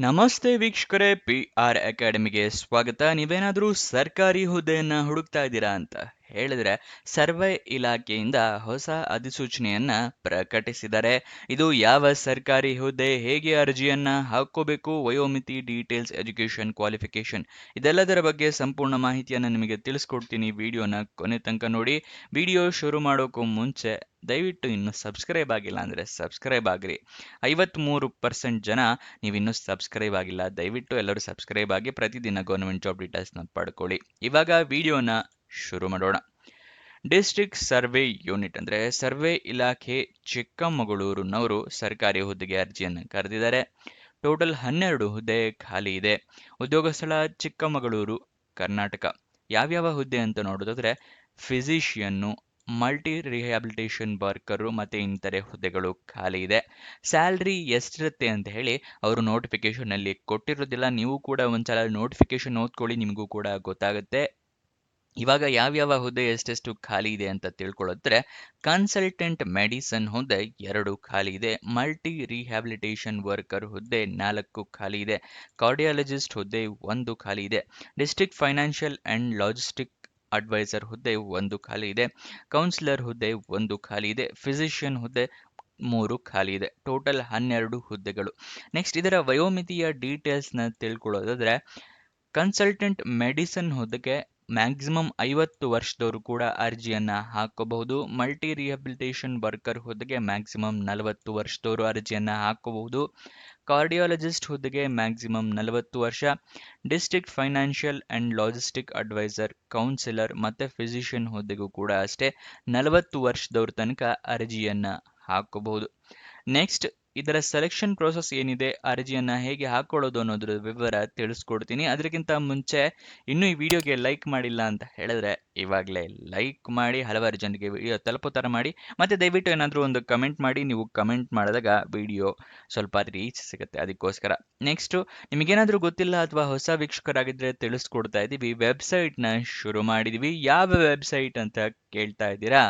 ನಮಸ್ತೆ ವೀಕ್ಷಕರೇ, PR ಅಕಾಡೆಮಿಗೆ ಸ್ವಾಗತ. ನೀವೇನಾದರೂ ಸರ್ಕಾರಿ ಹುದ್ದೆಯನ್ನ ಹುಡುಕ್ತಾ ಇದ್ದೀರಾ ಅಂತ ಹೇಳಿದ್ರೆ ಸರ್ವೆ ಇಲಾಖೆಯಿಂದ ಹೊಸ ಅಧಿಸೂಚನೆಯನ್ನ ಪ್ರಕಟಿಸಿದ್ದಾರೆ. ಇದು ಯಾವ ಸರ್ಕಾರಿ ಹುದ್ದೆ, ಹೇಗೆ ಅರ್ಜಿಯನ್ನ ಹಾಕೋಬೇಕು, ವಯೋಮಿತಿ, ಡೀಟೇಲ್ಸ್, ಎಜುಕೇಶನ್, ಕ್ವಾಲಿಫಿಕೇಶನ್ ಇದೆಲ್ಲದರ ಬಗ್ಗೆ ಸಂಪೂರ್ಣ ಮಾಹಿತಿಯನ್ನ ನಿಮಗೆ ತಿಳಿಸ್ಕೊಡ್ತೀನಿ. ವಿಡಿಯೋನ ಕೊನೆ ತನಕ ನೋಡಿ. ವಿಡಿಯೋ ಶುರು ಮಾಡೋಕ್ಕೂ ಮುಂಚೆ ದಯವಿಟ್ಟು ಇನ್ನು ಸಬ್ಸ್ಕ್ರೈಬ್ ಆಗಿಲ್ಲ ಅಂದರೆ ಸಬ್ಸ್ಕ್ರೈಬ್ ಆಗ್ರಿ. 53% ಜನ ನೀವಿನ್ನೂ ಸಬ್ಸ್ಕ್ರೈಬ್ ಆಗಿಲ್ಲ. ದಯವಿಟ್ಟು ಎಲ್ಲರೂ ಸಬ್ಸ್ಕ್ರೈಬ್ ಆಗಿ ಪ್ರತಿದಿನ ಗೌರ್ಮೆಂಟ್ ಜಾಬ್ ಡೀಟೇಲ್ಸ್ನ ಪಡ್ಕೊಳ್ಳಿ. ಇವಾಗ ವಿಡಿಯೋನ ಶುರು ಮಾಡೋಣ. ಡಿಸ್ಟ್ರಿಕ್ಟ್ ಸರ್ವೆ ಯೂನಿಟ್ ಅಂದರೆ ಸರ್ವೆ ಇಲಾಖೆ ಚಿಕ್ಕಮಗಳೂರಿನವರು ಸರ್ಕಾರಿ ಹುದ್ದೆಗೆ ಅರ್ಜಿಯನ್ನು ಕರೆದಿದ್ದಾರೆ. ಟೋಟಲ್ 12 ಹುದ್ದೆ ಖಾಲಿ ಇದೆ. ಉದ್ಯೋಗ ಸ್ಥಳ ಚಿಕ್ಕಮಗಳೂರು, ಕರ್ನಾಟಕ. ಯಾವ್ಯಾವ ಹುದ್ದೆ ಅಂತ ನೋಡೋದಾದ್ರೆ ಫಿಸಿಷಿಯನ್ನು, ಮಲ್ಟಿ ರಿಹ್ಯಾಬಿಲಿಟೇಷನ್ ವರ್ಕರು ಮತ್ತು ಇನ್ನಿತರೆ ಹುದ್ದೆಗಳು ಖಾಲಿ ಇದೆ. ಸ್ಯಾಲ್ರಿ ಎಷ್ಟಿರುತ್ತೆ ಅಂತ ಹೇಳಿ ಅವರು ನೋಟಿಫಿಕೇಶನಲ್ಲಿ ಕೊಟ್ಟಿರೋದಿಲ್ಲ. ನೀವು ಕೂಡ ಒಂದ್ಸಲ ನೋಟಿಫಿಕೇಶನ್ ಓದ್ಕೊಳ್ಳಿ, ನಿಮಗೂ ಕೂಡ ಗೊತ್ತಾಗುತ್ತೆ. ಇವಾಗ ಯಾವ್ಯಾವ ಹುದ್ದೆ ಎಷ್ಟೆಷ್ಟು ಖಾಲಿ ಇದೆ ಅಂತ ತಿಳ್ಕೊಳ್ಳೋದ್ರೆ ಕನ್ಸಲ್ಟೆಂಟ್ ಮೆಡಿಸನ್ ಹುದ್ದೆ 2 ಖಾಲಿ ಇದೆ. ಮಲ್ಟಿ ರಿಹ್ಯಾಬಿಲಿಟೇಷನ್ ವರ್ಕರ್ ಹುದ್ದೆ 4 ಖಾಲಿ ಇದೆ. ಕಾರ್ಡಿಯಾಲಜಿಸ್ಟ್ ಹುದ್ದೆ 1 ಖಾಲಿ ಇದೆ. District financial and logistic advisor ಹುದ್ದೆ 1 ಖಾಲಿ ಇದೆ. ಕೌನ್ಸಿಲರ್ ಹುದ್ದೆ 1 ಖಾಲಿ ಇದೆ. ಫಿಸಿಷಿಯನ್ ಹುದ್ದೆ 3 ಖಾಲಿ ಇದೆ. ಟೋಟಲ್ 12 ಹುದ್ದೆಗಳು. ನೆಕ್ಸ್ಟ್ ಇದರ ವಯೋಮಿತಿಯ ಡೀಟೇಲ್ಸ್ನ ತಿಳ್ಕೊಳ್ಳೋದಾದ್ರೆ ಕನ್ಸಲ್ಟೆಂಟ್ ಮೆಡಿಸನ್ ಹುದ್ದೆಗೆ ಮ್ಯಾಕ್ಸಿಮಮ್ 50 ವರ್ಷದವರು ಕೂಡ ಅರ್ಜಿಯನ್ನ ಹಾಕಬಹುದು. ಮಲ್ಟಿ ರಿಹ್ಯಾಬಿಲಿಟೇಷನ್ ವರ್ಕರ್ ಹುದ್ದೆಗೆ ಮ್ಯಾಕ್ಸಿಮಮ್ 40 ವರ್ಷದವರು ಅರ್ಜಿಯನ್ನ ಹಾಕಬಹುದು. ಕಾರ್ಡಿಯಾಲಜಿಸ್ಟ್ ಹುದ್ದೆಗೆ ಮ್ಯಾಕ್ಸಿಮಮ್ 40 ವರ್ಷ. District financial and logistic advisor, counsellor ಮತ್ತೆ ಫಿಸಿಷಿಯನ್ ಹುದ್ದೆಗೂ ಕೂಡ ಅಷ್ಟೇ 40 ವರ್ಷದವ್ರ ತನಕ ಅರ್ಜಿಯನ್ನ ಹಾಕಬಹುದು. ನೆಕ್ಸ್ಟ್ ಇದರ ಸೆಲೆಕ್ಷನ್ ಪ್ರೋಸೆಸ್ ಏನಿದೆ, ಅರ್ಜಿಯನ್ನ ಹೇಗೆ ಹಾಕೊಳ್ಳೋದು ಅನ್ನೋದ್ರ ವಿವರ ತಿಳಿಸ್ಕೊಡ್ತೀನಿ. ಅದಕ್ಕಿಂತ ಮುಂಚೆ ಇನ್ನೂ ಈ ವಿಡಿಯೋಗೆ ಲೈಕ್ ಮಾಡಿಲ್ಲ ಅಂತ ಹೇಳಿದ್ರೆ ಇವಾಗಲೇ ಲೈಕ್ ಮಾಡಿ, ಹಲವಾರು ಜನರಿಗೆ ವಿಡಿಯೋ ತಲುಪೋ ಥರ ಮಾಡಿ. ಮತ್ತೆ ದಯವಿಟ್ಟು ಏನಾದರೂ ಒಂದು ಕಮೆಂಟ್ ಮಾಡಿ. ನೀವು ಕಮೆಂಟ್ ಮಾಡಿದಾಗ ವಿಡಿಯೋ ಸ್ವಲ್ಪ ರೀಚ್ ಸಿಗುತ್ತೆ, ಅದಕ್ಕೋಸ್ಕರ. ನೆಕ್ಸ್ಟು ನಿಮಗೇನಾದರೂ ಗೊತ್ತಿಲ್ಲ ಅಥವಾ ಹೊಸ ವೀಕ್ಷಕರಾಗಿದ್ದರೆ ತಿಳಿಸ್ಕೊಡ್ತಾ ಇದ್ದೀವಿ. ವೆಬ್ಸೈಟ್ನ ಶುರು ಮಾಡಿದ್ದೀವಿ. ಯಾವ ವೆಬ್ಸೈಟ್ ಅಂತ ಕೇಳ್ತಾ ಇದ್ದೀರಾ?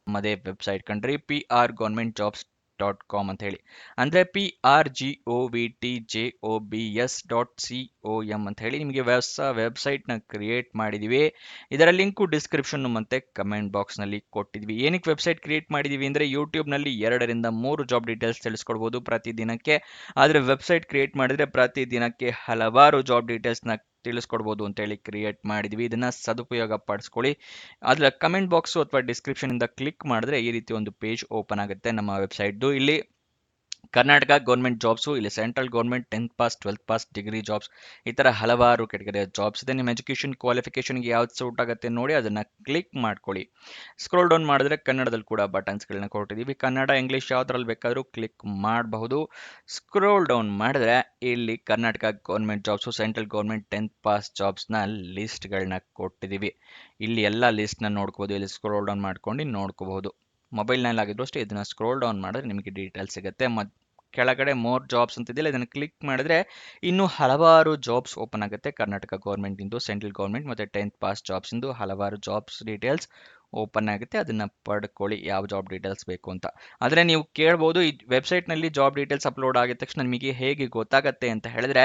ನಮ್ಮದೇ ವೆಬ್ಸೈಟ್ ಕಣ್ರಿ, prgovernmentjobs.com ಅಂತ ಹೇಳಿ. ಅಂದರೆ prgovtjobs.com ಅಂತ ಹೇಳಿ ನಿಮಗೆ ಹೊಸ ವೆಬ್ಸೈಟ್ನ ಕ್ರಿಯೇಟ್ ಮಾಡಿದ್ದೀವಿ. ಇದರ ಲಿಂಕು ಡಿಸ್ಕ್ರಿಪ್ಷನ್ ಮತ್ತು ಕಮೆಂಟ್ ಬಾಕ್ಸ್ನಲ್ಲಿ ಕೊಟ್ಟಿದ್ವಿ. ಏನಕ್ಕೆ ವೆಬ್ಸೈಟ್ ಕ್ರಿಯೇಟ್ ಮಾಡಿದ್ದೀವಿ ಅಂದರೆ ಯೂಟ್ಯೂಬ್ನಲ್ಲಿ 2 ರಿಂದ 3 ಜಾಬ್ ಡೀಟೇಲ್ಸ್ ತಿಳಿಸ್ಕೊಡ್ಬೋದು ಪ್ರತಿದಿನಕ್ಕೆ. ಆದರೆ ವೆಬ್ಸೈಟ್ ಕ್ರಿಯೇಟ್ ಮಾಡಿದರೆ ಪ್ರತಿದಿನಕ್ಕೆ ಹಲವಾರು ಜಾಬ್ ಡೀಟೇಲ್ಸ್ನ ತಿಳಿಸ್ಕೊಡ್ಬೋದು ಅಂತೇಳಿ ಕ್ರಿಯೇಟ್ ಮಾಡಿದ್ವಿ. ಇದನ್ನ ಸದುಪಯೋಗ ಪಡಿಸ್ಕೊಳ್ಳಿ. ಅದರ ಕಮೆಂಟ್ ಬಾಕ್ಸು ಅಥವಾ ಡಿಸ್ಕ್ರಿಪ್ಷನ್ ಇಂದ ಕ್ಲಿಕ್ ಮಾಡಿದ್ರೆ ಈ ರೀತಿ ಒಂದು ಪೇಜ್ ಓಪನ್ ಆಗುತ್ತೆ ನಮ್ಮ ವೆಬ್ಸೈಟ್ದು. ಇಲ್ಲಿ ಕರ್ನಾಟಕ ಗೌರ್ಮೆಂಟ್ ಜಾಬ್ಸು, ಇಲ್ಲಿ central government 10th pass, 12th pass, degree jobs, ಈ ಥರ ಹಲವಾರು ಕೆಟಗರಿಯ ಜಾಬ್ಸ್ ಇದೆ. ನಿಮ್ಮ ಎಜುಕೇಷನ್ ಕ್ವಾಲಿಫಿಕೇಷನ್ಗೆ ಯಾವ್ದು ಸೂಟ್ ಆಗುತ್ತೆ ನೋಡಿ ಅದನ್ನು ಕ್ಲಿಕ್ ಮಾಡ್ಕೊಳ್ಳಿ. ಸ್ಕ್ರೋಲ್ ಡೌನ್ ಮಾಡಿದ್ರೆ ಕನ್ನಡದಲ್ಲಿ ಕೂಡ ಬಟನ್ಸ್ಗಳನ್ನ ಕೊಟ್ಟಿದ್ದೀವಿ. ಕನ್ನಡ, ಇಂಗ್ಲೀಷ್ ಯಾವುದ್ರಲ್ಲಿ ಬೇಕಾದರೂ ಕ್ಲಿಕ್ ಮಾಡಬಹುದು. ಸ್ಕ್ರೋಲ್ ಡೌನ್ ಮಾಡಿದ್ರೆ ಇಲ್ಲಿ Karnataka government jobs, central government 10th pass ಜಾಬ್ಸ್ನ ಲಿಸ್ಟ್ಗಳನ್ನ ಕೊಟ್ಟಿದ್ದೀವಿ. ಇಲ್ಲಿ ಎಲ್ಲ ಲಿಸ್ಟ್ನ ನೋಡ್ಕೋಬೋದು. ಇಲ್ಲಿ ಸ್ಕ್ರೋಲ್ ಡೌನ್ ಮಾಡ್ಕೊಂಡು ನೋಡ್ಕೋಬಹುದು. ಮೊಬೈಲ್ನಲ್ಲಿ ಆಗಿದ್ರು ಅಷ್ಟೇ ಇದನ್ನು ಸ್ಕ್ರೋಲ್ ಡೌನ್ ಮಾಡಿದ್ರೆ ನಿಮಗೆ ಡೀಟೇಲ್ಸ್ ಸಿಗುತ್ತೆ. ಕೆಳಗಡೆ ಮೋರ್ ಜಾಬ್ಸ್ ಅಂತಿದೆಯಲ್ಲ, ಇದನ್ನು ಕ್ಲಿಕ್ ಮಾಡಿದ್ರೆ ಇನ್ನೂ ಹಲವಾರು ಜಾಬ್ಸ್ ಓಪನ್ ಆಗುತ್ತೆ. ಕರ್ನಾಟಕ ಗೌರ್ಮೆಂಟಿಂದು, ಸೆಂಟ್ರಲ್ ಗೌರ್ಮೆಂಟ್ ಮತ್ತು 10th ಪಾಸ್ ಜಾಬ್ಸಿಂದು ಹಲವಾರು ಜಾಬ್ಸ್ ಡೀಟೇಲ್ಸ್ ಓಪನ್ ಆಗುತ್ತೆ. ಅದನ್ನು ಪಡ್ಕೊಳ್ಳಿ ಯಾವ ಜಾಬ್ ಡೀಟೇಲ್ಸ್ ಬೇಕು ಅಂತ. ಆದರೆ ನೀವು ಕೇಳ್ಬೋದು, ಈ ವೆಬ್ಸೈಟ್ನಲ್ಲಿ ಜಾಬ್ ಡೀಟೇಲ್ಸ್ ಅಪ್ಲೋಡ್ ಆಗಿದ ತಕ್ಷಣ ನಿಮಗೆ ಹೇಗೆ ಗೊತ್ತಾಗುತ್ತೆ ಅಂತ ಹೇಳಿದ್ರೆ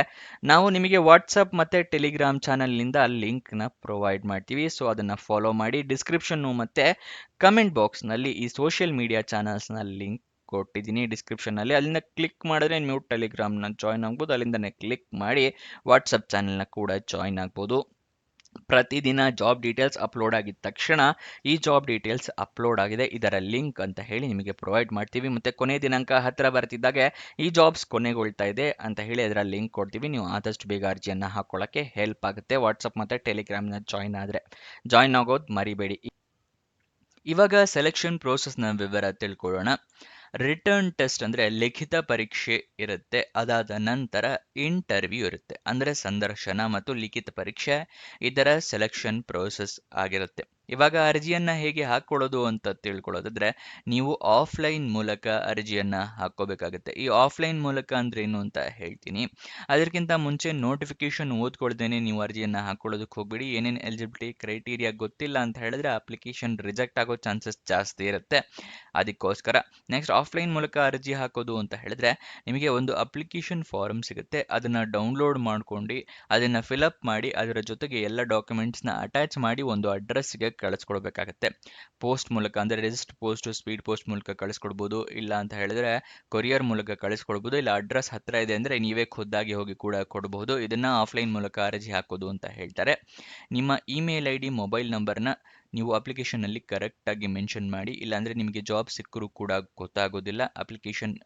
ನಾವು ನಿಮಗೆ ವಾಟ್ಸಪ್ ಮತ್ತು ಟೆಲಿಗ್ರಾಮ್ ಚಾನಲ್ನಿಂದ ಲಿಂಕ್ನ ಪ್ರೊವೈಡ್ ಮಾಡ್ತೀವಿ. ಸೊ ಅದನ್ನು ಫಾಲೋ ಮಾಡಿ. ಡಿಸ್ಕ್ರಿಪ್ಷನ್ನು ಮತ್ತು ಕಮೆಂಟ್ ಬಾಕ್ಸ್ನಲ್ಲಿ ಈ ಸೋಷಿಯಲ್ ಮೀಡಿಯಾ ಚಾನಲ್ಸ್ನ ಲಿಂಕ್ ಕೊಟ್ಟಿದ್ದೀನಿ ಡಿಸ್ಕ್ರಿಪ್ಷನ್ನಲ್ಲಿ. ಅಲ್ಲಿಂದ ಕ್ಲಿಕ್ ಮಾಡಿದ್ರೆ ನೀವು ಟೆಲಿಗ್ರಾಮ್ನ ಜಾಯ್ನ್ ಆಗ್ಬೋದು. ಅಲ್ಲಿಂದನೇ ಕ್ಲಿಕ್ ಮಾಡಿ ವಾಟ್ಸಪ್ ಚಾನಲ್ನ ಕೂಡ ಜಾಯ್ನ್ ಆಗ್ಬೋದು. ಪ್ರತಿದಿನ ಜಾಬ್ ಡೀಟೇಲ್ಸ್ ಅಪ್ಲೋಡ್ ಆಗಿದ ತಕ್ಷಣ ಈ ಜಾಬ್ ಡೀಟೇಲ್ಸ್ ಅಪ್ಲೋಡ್ ಆಗಿದೆ, ಇದರ ಲಿಂಕ್ ಅಂತ ಹೇಳಿ ನಿಮಗೆ ಪ್ರೊವೈಡ್ ಮಾಡ್ತೀವಿ. ಮತ್ತು ಕೊನೆ ದಿನಾಂಕ ಹತ್ತಿರ ಬರ್ತಿದ್ದಾಗೆ ಈ ಜಾಬ್ಸ್ ಕೊನೆಗೊಳ್ತಾ ಇದೆ ಅಂತ ಹೇಳಿ ಅದರ ಲಿಂಕ್ ಕೊಡ್ತೀವಿ. ನೀವು ಆದಷ್ಟು ಬೇಗ ಅರ್ಜಿಯನ್ನು ಹಾಕೊಳ್ಳೋಕ್ಕೆ ಹೆಲ್ಪ್ ಆಗುತ್ತೆ. ವಾಟ್ಸಪ್ ಮತ್ತು ಟೆಲಿಗ್ರಾಮ್ನ ಜಾಯ್ನ್ ಆಗೋದು ಮರಿಬೇಡಿ. ಇವಾಗ ಸೆಲೆಕ್ಷನ್ ಪ್ರೋಸೆಸ್ನ ವಿವರ ತಿಳ್ಕೊಳ್ಳೋಣ. ರಿಟರ್ನ್ ಟೆಸ್ಟ್ ಅಂದರೆ ಲಿಖಿತ ಪರೀಕ್ಷೆ ಇರುತ್ತೆ. ಅದಾದ ನಂತರ ಇಂಟರ್ವ್ಯೂ ಇರುತ್ತೆ, ಅಂದರೆ ಸಂದರ್ಶನ ಮತ್ತು ಲಿಖಿತ ಪರೀಕ್ಷೆ. ಇದರ ಸೆಲೆಕ್ಷನ್ ಪ್ರೋಸೆಸ್ ಆಗಿರುತ್ತೆ. ಇವಾಗ ಅರ್ಜಿಯನ್ನ ಹೇಗೆ ಹಾಕೊಳ್ಳೋದು ಅಂತ ತಿಳ್ಕೊಳ್ಳೋದಾದ್ರೆ ನೀವು ಆಫ್ಲೈನ್ ಮೂಲಕ ಅರ್ಜಿಯನ್ನ ಹಾಕೋಬೇಕಾಗುತ್ತೆ. ಈ ಆಫ್ಲೈನ್ ಮೂಲಕ ಅಂದ್ರೆ ಏನು ಅಂತ ಹೇಳ್ತೀನಿ. ಅದಕ್ಕಿಂತ ಮುಂಚೆ ನೋಟಿಫಿಕೇಶನ್ ಓದ್ಕೊಳ್ದೇನೆ ನೀವು ಅರ್ಜಿಯನ್ನ ಹಾಕೊಳ್ಳೋದಕ್ಕೆ ಹೋಗ್ಬೇಡಿ. ಏನೇನು ಎಲಿಜಿಬಿಲಿಟಿ ಕ್ರೈಟೀರಿಯಾ ಗೊತ್ತಿಲ್ಲ ಅಂತ ಹೇಳಿದ್ರೆ ಅಪ್ಲಿಕೇಶನ್ ರಿಜೆಕ್ಟ್ ಆಗೋ ಚಾನ್ಸಸ್ ಜಾಸ್ತಿ ಇರುತ್ತೆ. ಅದಕ್ಕೋಸ್ಕರ ನೆಕ್ಸ್ಟ್ ಆಫ್ಲೈನ್ ಮೂಲಕ ಅರ್ಜಿ ಹಾಕೋದು ಅಂತ ಹೇಳಿದ್ರೆ ನಿಮಗೆ ಒಂದು ಅಪ್ಲಿಕೇಶನ್ ಫಾರಮ್ ಸಿಗುತ್ತೆ. ಅದನ್ನ ಡೌನ್ಲೋಡ್ ಮಾಡ್ಕೊಂಡು ಅದನ್ನ ಫಿಲಪ್ ಮಾಡಿ ಅದರ ಜೊತೆಗೆ ಎಲ್ಲ ಡಾಕ್ಯುಮೆಂಟ್ಸ್ನ ಅಟ್ಯಾಚ್ ಮಾಡಿ ಒಂದು ಅಡ್ರೆಸ್ಗೆ ಕಳಿಸ್ಕೊಡ್ಬೇಕಾಗತ್ತೆ. ಪೋಸ್ಟ್ ಮೂಲಕ ಅಂದರೆ ರಿಜಿಸ್ಟರ್ ಪೋಸ್ಟ್, ಸ್ಪೀಡ್ ಪೋಸ್ಟ್ ಮೂಲಕ ಕಳಿಸ್ಕೊಡ್ಬೋದು. ಇಲ್ಲ ಅಂತ ಹೇಳಿದ್ರೆ ಕೊರಿಯರ್ ಮೂಲಕ ಕಳಿಸ್ಕೊಡ್ಬೋದು. ಇಲ್ಲ ಅಡ್ರೆಸ್ ಹತ್ರ ಇದೆ ಅಂದರೆ ನೀವೇ ಖುದ್ದಾಗಿ ಹೋಗಿ ಕೂಡ ಕೊಡಬಹುದು. ಇದನ್ನ ಆಫ್ಲೈನ್ ಮೂಲಕ ಅರ್ಜಿ ಹಾಕೋದು ಅಂತ ಹೇಳ್ತಾರೆ. ನಿಮ್ಮ ಇಮೇಲ್ ಐ ಡಿ, ಮೊಬೈಲ್ ನಂಬರ್ನ ನೀವು ಅಪ್ಲಿಕೇಶನ್ನಲ್ಲಿ ಕರೆಕ್ಟಾಗಿ ಮೆನ್ಷನ್ ಮಾಡಿ. ಇಲ್ಲಾಂದರೆ ನಿಮಗೆ ಜಾಬ್ ಸಿಕ್ಕರೂ ಕೂಡ ಗೊತ್ತಾಗೋದಿಲ್ಲ. ಅಪ್ಲಿಕೇಶನ್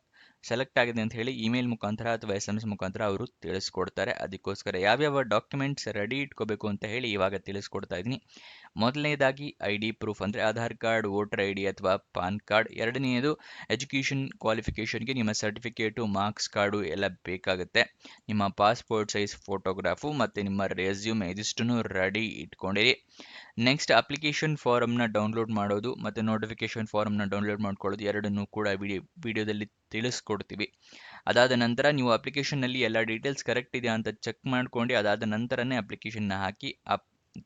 ಸೆಲೆಕ್ಟ್ ಆಗಿದೆ ಅಂತ ಹೇಳಿ ಇಮೇಲ್ ಮುಖಾಂತರ ಅಥವಾ SMS ಮುಖಾಂತರ ಅವರು ತಿಳಿಸ್ಕೊಡ್ತಾರೆ. ಅದಕ್ಕೋಸ್ಕರ ಯಾವ್ಯಾವ ಡಾಕ್ಯುಮೆಂಟ್ಸ್ ರೆಡಿ ಇಟ್ಕೋಬೇಕು ಅಂತ ಹೇಳಿ ಇವಾಗ ತಿಳಿಸ್ಕೊಡ್ತಾ ಇದ್ದೀನಿ. ಮೊದಲನೇದಾಗಿ ID ಪ್ರೂಫ್ ಅಂದರೆ ಆಧಾರ್ ಕಾರ್ಡ್, ವೋಟರ್ ID ಅಥವಾ ಪಾನ್ ಕಾರ್ಡ್. ಎರಡನೆಯದು ಎಜುಕೇಷನ್ ಕ್ವಾಲಿಫಿಕೇಷನ್ಗೆ ನಿಮ್ಮ ಸರ್ಟಿಫಿಕೇಟು, ಮಾರ್ಕ್ಸ್ ಕಾರ್ಡು ಎಲ್ಲ ಬೇಕಾಗುತ್ತೆ. ನಿಮ್ಮ ಪಾಸ್ಪೋರ್ಟ್ ಸೈಜ್ ಫೋಟೋಗ್ರಾಫು ಮತ್ತು ನಿಮ್ಮ ರೆಸ್ಯೂಮ್ ಇದಿಷ್ಟನ್ನು ರೆಡಿ ಇಟ್ಕೊಂಡಿರಿ. ನೆಕ್ಸ್ಟ್ ಅಪ್ಲಿಕೇಶನ್ ಫಾರಮ್ನ ಡೌನ್ಲೋಡ್ ಮಾಡೋದು ಮತ್ತು ನೋಟಿಫಿಕೇಶನ್ ಫಾರಮ್ನ ಡೌನ್ಲೋಡ್ ಮಾಡ್ಕೊಳ್ಳೋದು ಎರಡನ್ನೂ ಕೂಡ ವಿಡಿಯೋದಲ್ಲಿ ತಿಳಿಸ್ಕೊಡ್ತೀವಿ. ಅದಾದ ನಂತರ ನೀವು ಅಪ್ಲಿಕೇಶನ್ನಲ್ಲಿ ಎಲ್ಲ ಡೀಟೇಲ್ಸ್ ಕರೆಕ್ಟ್ ಇದೆಯಾ ಅಂತ ಚೆಕ್ ಮಾಡ್ಕೊಂಡು ಅದಾದ ನಂತರನೇ ಅಪ್ಲಿಕೇಶನ್ನ ಹಾಕಿ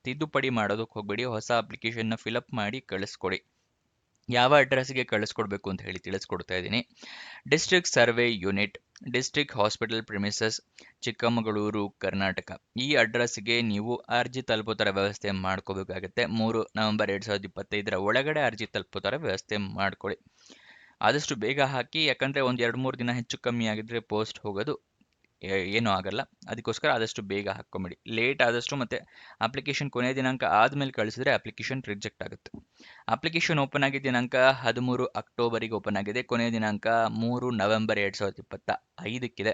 ತಿದ್ದುಪಡಿ ಮಾಡೋದಕ್ಕೆ ಹೋಗಬೇಡಿ. ಹೊಸ ಅಪ್ಲಿಕೇಶನ್ನ ಫಿಲಪ್ ಮಾಡಿ ಕಳಿಸ್ಕೊಡಿ. ಯಾವ ಅಡ್ರೆಸ್ಗೆ ಕಳಿಸ್ಕೊಡ್ಬೇಕು ಅಂತ ಹೇಳಿ ತಿಳಿಸ್ಕೊಡ್ತಾ ಇದ್ದೀನಿ. District survey unit, district hospital premises, Chikkamagaluru, Karnataka. ಈ ಅಡ್ರೆಸ್ಗೆ ನೀವು ಅರ್ಜಿ ತಲುಪೋ ಥರ ವ್ಯವಸ್ಥೆ ಮಾಡ್ಕೋಬೇಕಾಗುತ್ತೆ. 3 ನವೆಂಬರ್ 2025 ಒಳಗಡೆ ಅರ್ಜಿ ತಲುಪೋ ಥರ ವ್ಯವಸ್ಥೆ ಮಾಡ್ಕೊಳ್ಳಿ. ಆದಷ್ಟು ಬೇಗ ಹಾಕಿ, ಯಾಕಂದರೆ ಒಂದು 2-3 ದಿನ ಹೆಚ್ಚು ಕಮ್ಮಿ ಆಗಿದ್ರೆ ಪೋಸ್ಟ್ ಹೋಗೋದು ಏನೂ ಆಗಲ್ಲ. ಅದಕ್ಕೋಸ್ಕರ ಆದಷ್ಟು ಬೇಗ ಹಾಕ್ಕೊಂಬಿಡಿ. ಲೇಟ್ ಆದಷ್ಟು ಮತ್ತು ಅಪ್ಲಿಕೇಶನ್ ಕೊನೆಯ ದಿನಾಂಕ ಆದಮೇಲೆ ಕಳಿಸಿದ್ರೆ ಅಪ್ಲಿಕೇಶನ್ ರಿಜೆಕ್ಟ್ ಆಗುತ್ತೆ. ಅಪ್ಲಿಕೇಶನ್ ಓಪನ್ ಆಗಿದ್ದ ದಿನಾಂಕ 13 ಅಕ್ಟೋಬರಿಗೆ ಓಪನ್ ಆಗಿದೆ. ಕೊನೆಯ ದಿನಾಂಕ 3 ನವೆಂಬರ್ 2025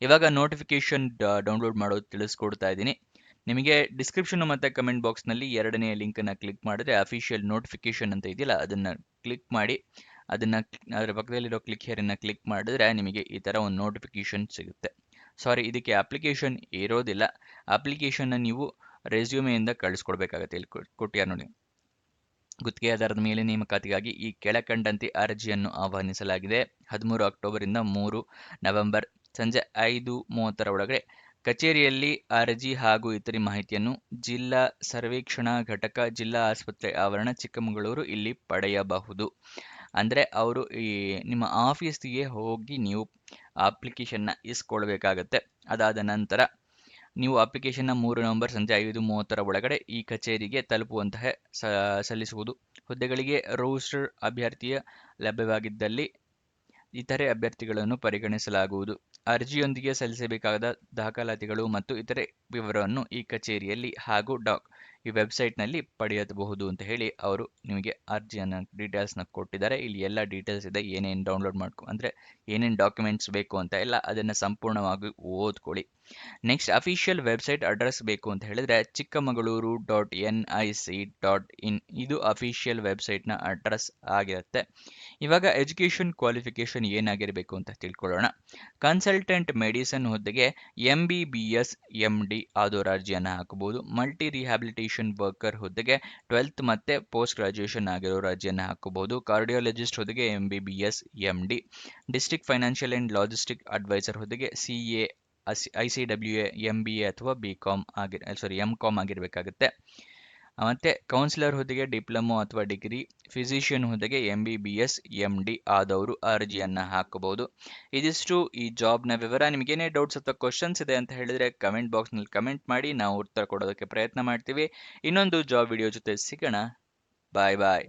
ಇವಾಗ ನೋಟಿಫಿಕೇಶನ್ ಡೌನ್ಲೋಡ್ ಮಾಡೋದು ತಿಳಿಸ್ಕೊಡ್ತಾ ಇದ್ದೀನಿ. ನಿಮಗೆ ಡಿಸ್ಕ್ರಿಪ್ಷನ್ ಮತ್ತು ಕಮೆಂಟ್ ಬಾಕ್ಸ್ನಲ್ಲಿ ಎರಡನೇ ಲಿಂಕನ್ನು ಕ್ಲಿಕ್ ಮಾಡಿದ್ರೆ ಅಫಿಷಿಯಲ್ ನೋಟಿಫಿಕೇಶನ್ ಅಂತ ಇದೆಯಲ್ಲ ಅದನ್ನು ಕ್ಲಿಕ್ ಮಾಡಿ ಅದರ ಪಕ್ಕದಲ್ಲಿರೋ ಕ್ಲಿಕ್ ಹೇರನ್ನು ಕ್ಲಿಕ್ ಮಾಡಿದ್ರೆ ನಿಮಗೆ ಈ ಥರ ಒಂದು ನೋಟಿಫಿಕೇಶನ್ ಸಿಗುತ್ತೆ. ಸಾರಿ, ಇದಕ್ಕೆ ಅಪ್ಲಿಕೇಶನ್ ಇರೋದಿಲ್ಲ. ಅಪ್ಲಿಕೇಶನ್ನ ನೀವು ರೆಸ್ಯೂಮೆಯಿಂದ ಕಳಿಸ್ಕೊಡ್ಬೇಕಾಗತ್ತೆ. ಇಲ್ಲಿ ಕೊಟ್ಟಿಯಾರ ನೋಡಿ. ಗುತ್ತಿಗೆ ಆಧಾರದ ಮೇಲೆ ನೇಮಕಾತಿಗಾಗಿ ಈ ಕೆಳಕಂಡಂತೆ ಅರ್ಜಿಯನ್ನು ಆಹ್ವಾನಿಸಲಾಗಿದೆ. 13 ಅಕ್ಟೋಬರಿಂದ 3 ನವೆಂಬರ್ ಸಂಜೆ 5:30 ಒಳಗಡೆ ಕಚೇರಿಯಲ್ಲಿ ಅರ್ಜಿ ಹಾಗೂ ಇತರೆ ಮಾಹಿತಿಯನ್ನು ಜಿಲ್ಲಾ ಸರ್ವೇಕ್ಷಣಾ ಘಟಕ, ಜಿಲ್ಲಾ ಆಸ್ಪತ್ರೆ ಆವರಣ, ಚಿಕ್ಕಮಗಳೂರು ಇಲ್ಲಿ ಪಡೆಯಬಹುದು. ಅಂದರೆ ಅವರು ನಿಮ್ಮ ಆಫೀಸ್ಗೆ ಹೋಗಿ ನೀವು ಅಪ್ಲಿಕೇಶನ್ನ ಇಸ್ಕೊಳ್ಬೇಕಾಗತ್ತೆ. ಅದಾದ ನಂತರ ನೀವು ಅಪ್ಲಿಕೇಶನ್ನ 3 ನವೆಂಬರ್ ಸಂಜೆ 5:30 ಒಳಗಡೆ ಈ ಕಚೇರಿಗೆ ತಲುಪುವಂತಹ ಸಲ್ಲಿಸುವುದು. ಹುದ್ದೆಗಳಿಗೆ ರೋಸ್ಟರ್ ಅಭ್ಯರ್ಥಿಯ ಲಭ್ಯವಾಗಿದ್ದಲ್ಲಿ ಇತರೆ ಅಭ್ಯರ್ಥಿಗಳನ್ನು ಪರಿಗಣಿಸಲಾಗುವುದು. ಅರ್ಜಿಯೊಂದಿಗೆ ಸಲ್ಲಿಸಬೇಕಾದ ದಾಖಲಾತಿಗಳು ಮತ್ತು ಇತರೆ ವಿವರವನ್ನು ಈ ಕಚೇರಿಯಲ್ಲಿ ಹಾಗೂ ಈ ವೆಬ್ಸೈಟ್ನಲ್ಲಿ ಪಡೆಯಬಹುದು ಅಂತ ಹೇಳಿ ಅವರು ನಿಮಗೆ ಅರ್ಜಿಯನ್ನು ಡೀಟೇಲ್ಸ್ನ ಕೊಟ್ಟಿದ್ದಾರೆ. ಇಲ್ಲಿ ಎಲ್ಲ ಡೀಟೇಲ್ಸ್ ಇದೆ, ಏನೇನು ಡೌನ್ಲೋಡ್ ಅಂದರೆ ಏನೇನು ಡಾಕ್ಯುಮೆಂಟ್ಸ್ ಬೇಕು ಅಂತ ಎಲ್ಲ ಅದನ್ನು ಸಂಪೂರ್ಣವಾಗಿ ಓದ್ಕೊಳ್ಳಿ. ನೆಕ್ಸ್ಟ್ ಅಫಿಷಿಯಲ್ ವೆಬ್ಸೈಟ್ ಅಡ್ರೆಸ್ ಬೇಕು ಅಂತ ಹೇಳಿದ್ರೆ chikkamagaluru.nic.in ಇದು ಅಫಿಷಿಯಲ್ ವೆಬ್ಸೈಟ್ನ ಅಡ್ರೆಸ್ ಆಗಿರುತ್ತೆ. ಇವಾಗ ಎಜುಕೇಷನ್ ಕ್ವಾಲಿಫಿಕೇಷನ್ ಏನಾಗಿರಬೇಕು ಅಂತ ತಿಳ್ಕೊಳ್ಳೋಣ. ಕನ್ಸಲ್ಟೆಂಟ್ ಮೆಡಿಸಿನ್ ಹುದ್ದೆಗೆ MBBS MD ಆದೋರು ಅರ್ಜಿಯನ್ನು ಹಾಕಬಹುದು. ಮಲ್ಟಿ ರಿಹ್ಯಾಬಿಲಿಟೇಷನ್ ವರ್ಕರ್ ಹುದ್ದೆಗೆ 12th ಮತ್ತೆ ಪೋಸ್ಟ್ ಗ್ರಾಜುಯೇಷನ್ ಆಗಿರೋರು ಅರ್ಜಿಯನ್ನು ಹಾಕಬಹುದು. ಕಾರ್ಡಿಯಾಲಜಿಸ್ಟ್ ಹುದ್ದೆಗೆ MBBS MD. District financial and logistic advisor ಹುದ್ದೆಗೆ CA ICWA MBA ಅಥವಾ MCOM ಆಗಿರಬೇಕಾಗುತ್ತೆ. ಮತ್ತು ಕೌನ್ಸಿಲರ್ ಹುದ್ದೆಗೆ ಡಿಪ್ಲೊಮೊ ಅಥವಾ ಡಿಗ್ರಿ. ಫಿಸಿಷಿಯನ್ ಹುದ್ದೆಗೆ MBBS MD ಆದವರು ಅರ್ಜಿಯನ್ನು ಹಾಕಬಹುದು. ಇದಿಷ್ಟು ಈ ಜಾಬ್ನ ವಿವರ. ನಿಮಗೇನೇ ಡೌಟ್ಸ್ ಅಥವಾ ಕ್ವಶನ್ಸ್ ಇದೆ ಅಂತ ಹೇಳಿದರೆ ಕಮೆಂಟ್ ಬಾಕ್ಸ್ನಲ್ಲಿ ಕಮೆಂಟ್ ಮಾಡಿ, ನಾವು ಉತ್ತರ ಕೊಡೋದಕ್ಕೆ ಪ್ರಯತ್ನ ಮಾಡ್ತೀವಿ. ಇನ್ನೊಂದು ಜಾಬ್ ವಿಡಿಯೋ ಜೊತೆ ಸಿಗೋಣ. ಬಾಯ್ ಬಾಯ್.